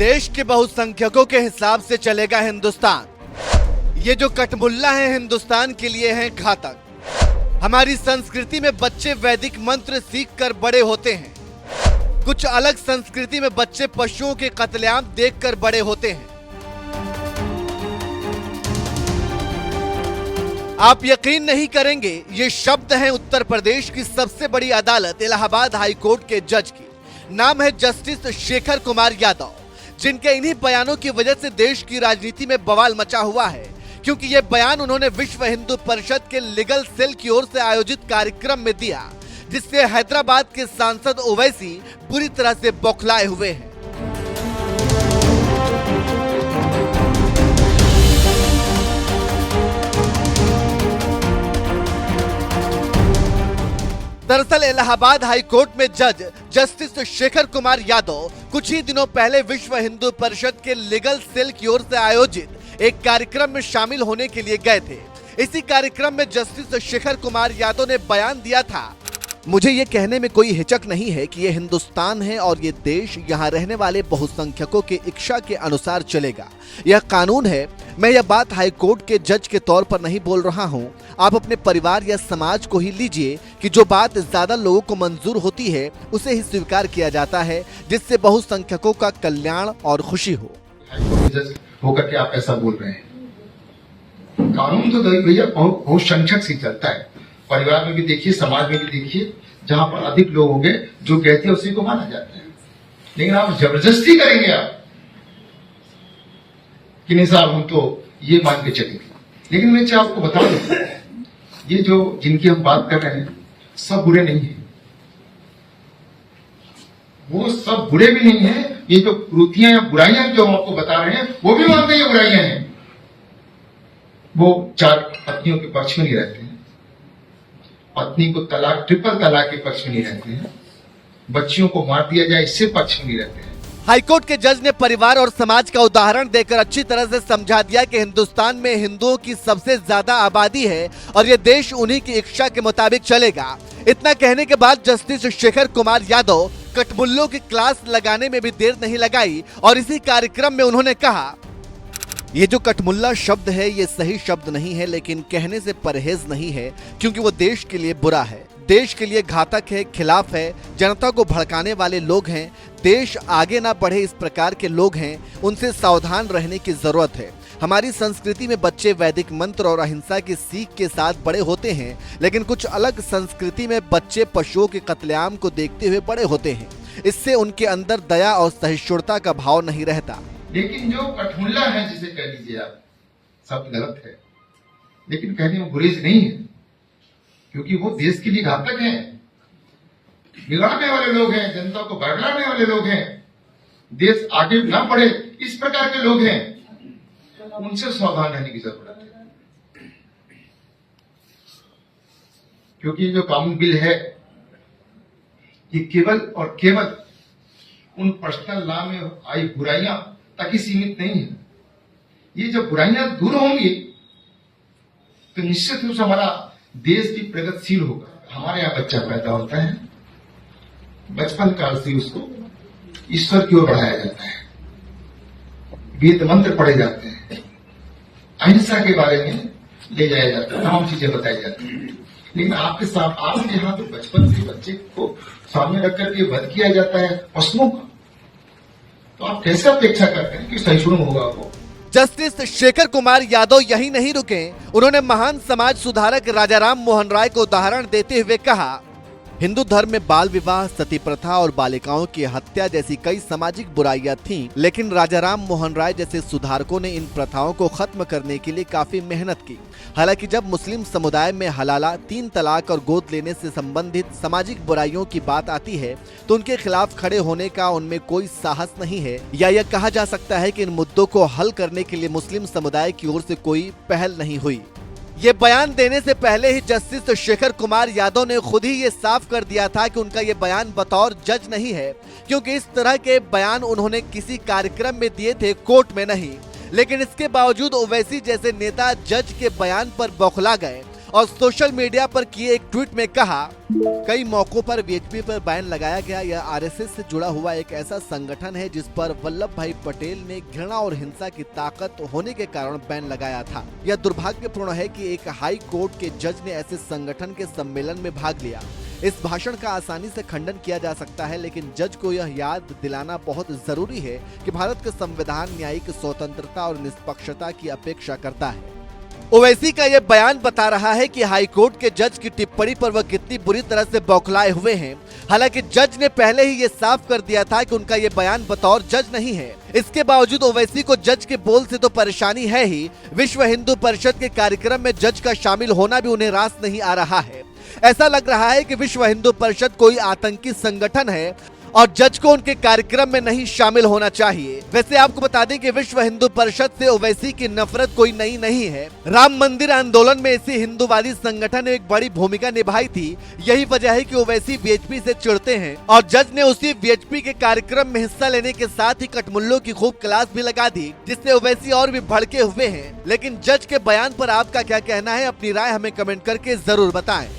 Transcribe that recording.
देश के बहुसंख्यकों के हिसाब से चलेगा हिंदुस्तान। ये जो कटमुल्ला है हिंदुस्तान के लिए हैं घातक। हमारी संस्कृति में बच्चे वैदिक मंत्र सीखकर बड़े होते हैं। कुछ अलग संस्कृति में बच्चे पशुओं के कत्लेआम देखकर बड़े होते हैं। आप यकीन नहीं करेंगे, ये शब्द हैं उत्तर प्रदेश की सबसे बड़ी अदालत इलाहाबाद हाई कोर्ट के जज की। नाम है जस्टिस शेखर कुमार यादव, जिनके इन्हीं बयानों की वजह से देश की राजनीति में बवाल मचा हुआ है, क्योंकि ये बयान उन्होंने विश्व हिंदू परिषद के लीगल सेल की ओर से आयोजित कार्यक्रम में दिया, जिससे हैदराबाद के सांसद ओवैसी पूरी तरह से बौखलाए हुए हैं। दरअसल इलाहाबाद हाई कोर्ट में जज जस्टिस शेखर कुमार यादव कुछ ही दिनों पहले विश्व हिंदू परिषद के लीगल सेल की ओर से आयोजित एक कार्यक्रम में शामिल होने के लिए गए थे। इसी कार्यक्रम में जस्टिस शेखर कुमार यादव ने बयान दिया था, मुझे ये कहने में कोई हिचक नहीं है कि ये हिंदुस्तान है और ये देश यहाँ रहने वाले बहुसंख्यकों के इच्छा के अनुसार चलेगा। यह कानून है। मैं यह बात हाई कोर्ट के जज के तौर पर नहीं बोल रहा हूँ। आप अपने परिवार या समाज को ही लीजिए कि जो बात ज्यादा लोगों को मंजूर होती है उसे ही स्वीकार किया जाता है, जिससे बहुसंख्यकों का कल्याण और खुशी हो। हाई कोर्ट के जज होकर के आप ऐसा बोल रहे हैं। कानून तो भैया बहुत संख्यक से चलता है। परिवार में भी देखिए, समाज में भी देखिए, जहां पर अधिक लोग होंगे जो कहते हैं उसी को माना जाता है। लेकिन आप जबरदस्ती करेंगे आप कि नहीं साहब हम तो ये मान के चलेंगे। लेकिन मैं आपको बता दूं, ये जो जिनकी हम बात कर रहे हैं सब बुरे नहीं है, वो सब बुरे भी नहीं है। ये जो कुरीतियां या बुराइयां जो हम आपको बता रहे हैं वो भी मानते हैं ये बुराइयां हैं। वो चार पत्नियों के पक्ष में नहीं रहते हैं, पत्नी को तलाक ट्रिपल तलाक के पक्ष में नहीं रहते हैं, बच्चियों को मार दिया जाए इससे पक्ष में नहीं रहते हैं। हाईकोर्ट के जज ने परिवार और समाज का उदाहरण देकर अच्छी तरह से समझा दिया कि हिंदुस्तान में हिंदुओं की सबसे ज्यादा आबादी है और ये देश उन्हीं की इच्छा के मुताबिक चलेगा। इतना कहने के बाद जस्टिस शेखर कुमार यादव कटमुल्लों की क्लास लगाने में भी देर नहीं लगाई और इसी कार्यक्रम में उन्होंने कहा, ये जो कटमुल्ला शब्द है ये सही शब्द नहीं है, लेकिन कहने से परहेज नहीं है, क्योंकि वो देश के लिए बुरा है, देश के लिए घातक है, खिलाफ है, जनता को भड़काने वाले लोग हैं। देश आगे ना बढ़े इस प्रकार के लोग हैं, उनसे सावधान रहने की जरूरत है। हमारी संस्कृति में बच्चे वैदिक मंत्र और अहिंसा की सीख के साथ बड़े होते हैं, लेकिन कुछ अलग संस्कृति में बच्चे पशुओं के कत्लेआम को देखते हुए बड़े होते हैं। इससे उनके अंदर दया और सहिष्णुता का भाव नहीं रहता। लेकिन जो कटमुल्ला है, जिसे कह लीजिए आप, सब गलत है, लेकिन कहने में गुरेज नहीं है, क्योंकि वो देश के लिए घातक हैं, बिगाड़ने वाले लोग हैं, जनता को बरगलाने वाले लोग हैं, देश आगे ना बढ़े इस प्रकार के लोग हैं। उनसे सावधान रहने की जरूरत है, क्योंकि जो कानून बिल है ये केवल और केवल उन पर्सनल लॉ में आई बुराइयां तक ही सीमित नहीं है। ये जब बुराइयां दूर होंगी तो निश्चित रूप से हमारा देश भी प्रगतिशील होगा। हमारे यहाँ बच्चा पैदा होता है, बचपन काल से उसको ईश्वर की ओर बढ़ाया जाता है, वेद मंत्र पढ़े जाते हैं, अहिंसा के बारे में ले जाया जाता है, तमाम चीजें बताई जाती हैं। लेकिन आपके साथ आपके यहाँ तो बचपन से बच्चे को सामने रख करके वध किया जाता है पशुओं का, तो आप कैसे अपेक्षा करते हैं कि सहिष्णु होगा वो। जस्टिस शेखर कुमार यादव यही नहीं रुके, उन्होंने महान समाज सुधारक राजाराम मोहन राय को उदाहरण देते हुए कहा, हिंदू धर्म में बाल विवाह, सती प्रथा और बालिकाओं की हत्या जैसी कई सामाजिक बुराइयां थीं, लेकिन राजाराम मोहन राय जैसे सुधारकों ने इन प्रथाओं को खत्म करने के लिए काफी मेहनत की। हालांकि जब मुस्लिम समुदाय में हलाला, 3 तलाक और गोद लेने से संबंधित सामाजिक बुराइयों की बात आती है तो उनके खिलाफ खड़े होने का उनमें कोई साहस नहीं है, या यह कहा जा सकता है कि इन मुद्दों को हल करने के लिए मुस्लिम समुदाय की ओर से कोई पहल नहीं हुई। ये बयान देने से पहले ही जस्टिस शेखर कुमार यादव ने खुद ही ये साफ कर दिया था कि उनका ये बयान बतौर जज नहीं है, क्योंकि इस तरह के बयान उन्होंने किसी कार्यक्रम में दिए थे, कोर्ट में नहीं। लेकिन इसके बावजूद ओवैसी जैसे नेता जज के बयान पर बौखला गए और सोशल मीडिया पर किए एक ट्वीट में कहा, कई मौकों पर वीएचपी पर बैन लगाया गया। यह आरएसएस से जुड़ा हुआ एक ऐसा संगठन है जिस पर वल्लभ भाई पटेल ने घृणा और हिंसा की ताकत होने के कारण बैन लगाया था। यह दुर्भाग्यपूर्ण है कि एक हाई कोर्ट के जज ने ऐसे संगठन के सम्मेलन में भाग लिया। इस भाषण का आसानी से खंडन किया जा सकता है, लेकिन जज को यह याद दिलाना बहुत जरूरी है कि भारत का संविधान न्यायिक स्वतंत्रता और निष्पक्षता की अपेक्षा करता है। ओवैसी का यह बयान बता रहा है कि हाईकोर्ट के जज की टिप्पणी पर वह कितनी बुरी तरह से बौखलाए हुए हैं। हालांकि जज ने पहले ही ये साफ कर दिया था कि उनका ये बयान बतौर जज नहीं है। इसके बावजूद ओवैसी को जज के बोल से तो परेशानी है ही, विश्व हिंदू परिषद के कार्यक्रम में जज का शामिल होना भी उन्हें रास नहीं आ रहा है। ऐसा लग रहा है कि विश्व हिंदू परिषद कोई आतंकी संगठन है और जज को उनके कार्यक्रम में नहीं शामिल होना चाहिए। वैसे आपको बता दें कि विश्व हिंदू परिषद से ओवैसी की नफरत कोई नई नहीं है। राम मंदिर आंदोलन में इसी हिंदूवादी संगठन ने एक बड़ी भूमिका निभाई थी। यही वजह है कि ओवैसी वीएचपी से चिढ़ते हैं और जज ने उसी वीएचपी के कार्यक्रम में हिस्सा लेने के साथ ही कटमुल्लों की खूब क्लास भी लगा दी, जिससे ओवैसी और भी भड़के हुए हैं। लेकिन जज के बयान पर आपका क्या कहना है? अपनी राय हमें कमेंट करके जरूर बताएं।